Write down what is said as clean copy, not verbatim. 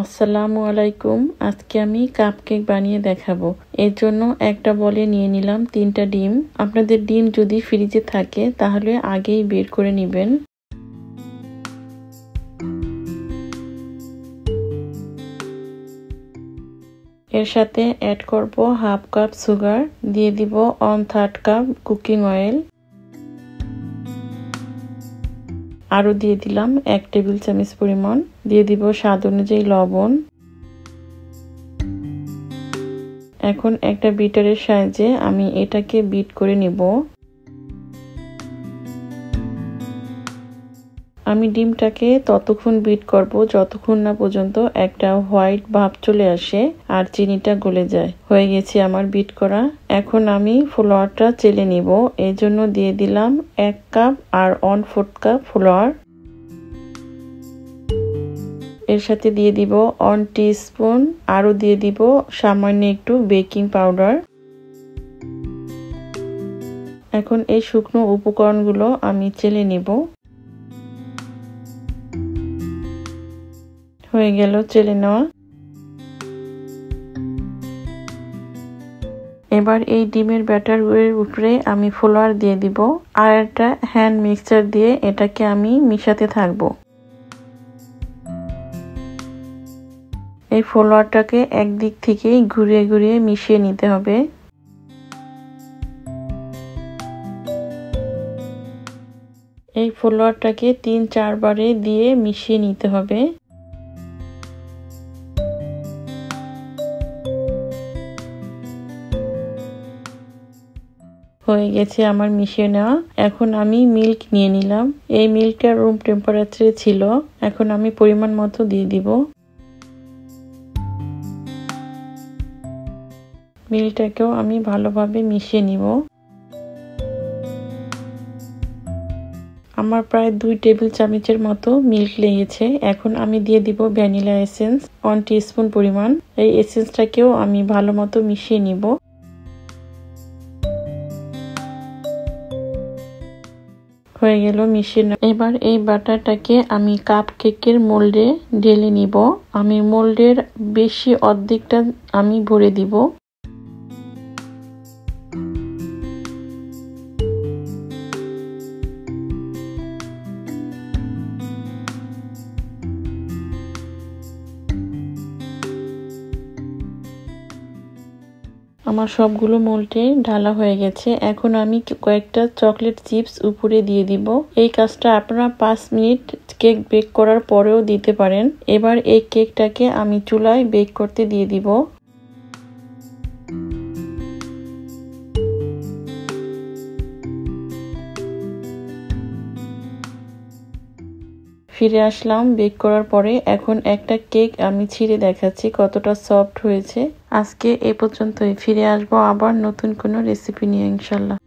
আসসালামু আলাইকুম। আজকে আমি কাপকেক বানিয়ে দেখাবো। এর জন্য একটা বলে নিয়ে নিলাম 3টা ডিম। আপনাদের ডিম যদি ফ্রিজে থাকে তাহলে আগেই বের করে নেবেন। এর সাথে অ্যাড করব হাফ কাপ সুগার, দিয়ে দিব 1/3 কাপ কুকিং অয়েল, আরো দিয়ে দিলাম 1 টেবিল চামচ পরিমাণ, দিয়ে দিব স্বাদ অনুযায়ী লবণ। এখন একটা বিটারের সাহায্যে আমি এটাকে বিট করে নিব। আমি ডিমটাকে ততক্ষণ বিট করব যতক্ষণ না পর্যন্ত একটা হোয়াইট ভাব চলে আসে আর চিনিটা গলে যায়। হয়ে গেছে আমার বিট করা। এখন আমি ফ্লাওয়ারটা চেলে নিব। এর জন্য দিয়ে দিলাম 1 কাপ আর 1/4 কাপ ফ্লাওয়ার। এর সাথে দিয়ে দিব 1 টিস্পুন, আরো দিয়ে দিব সামান্য একটু বেকিং পাউডার। এখন এই শুকনো উপকরণগুলো আমি চেলে নিব। হয়ে গেল চেলে নেওয়া। এবার এই ডিমের ব্যাটারের উপরে আমি ফ্লাওয়ার দিয়ে দিব আর একটা হ্যান্ড মিক্সচার দিয়ে এটাকে আমি মিশাতে থাকব। এই ফ্লাওয়ারটাকে একদিক থেকেই ঘুরিয়ে ঘুরিয়ে মিশিয়ে নিতে হবে। এই ফ্লাওয়ারটাকে 3-4 বারে দিয়ে মিশিয়ে নিতে হবে। হয়ে গেছে আমার মিশিয়ে নেওয়া। এখন আমি মিল্ক নিয়ে নিলাম। এই মিল্কটা রুম টেম্পারেচারে ছিল। এখন আমি পরিমাণ মতো দিয়ে দিব। মিল্কটাকেও আমি ভালোভাবে মিশিয়ে নিব। আমার প্রায় 2 টেবিল চামচের মতো মিল্ক লেগেছে। এখন আমি দিয়ে দিব ভ্যানিলা এসেন্স 1 টিস্পুন পরিমাণ। এই এসেন্সটাকেও আমি ভালো মতো মিশিয়ে নিব। হয়ে গেল মিশিয়ে। এবার এই বাটারটাকে আমি কাপ কেকের মোল্ডে ঢেলে নিব। আমি মোল্ডের বেশি অর্ধেকটা আমি ভরে দিব। আমার সবগুলো মোল্ডে ঢালা হয়ে গেছে। এখন আমি কয়েকটা চকলেট চিপস উপরে দিয়ে দিব। এই কাজটা আপনারা 5 মিনিট কেক বেক করার পরেও দিতে পারেন। এবার এই কেকটাকে আমি চুলায় বেক করতে দিয়ে দিব। ফিরে আসলাম বেক করার পরে। এখন একটা কেক আমি ছিঁড়ে দেখাচ্ছি কতটা সফট হয়েছে। আজকে এ পর্যন্তই। ফিরে আসবো আবার নতুন কোনো রেসিপি নিয়ে ইনশাল্লাহ।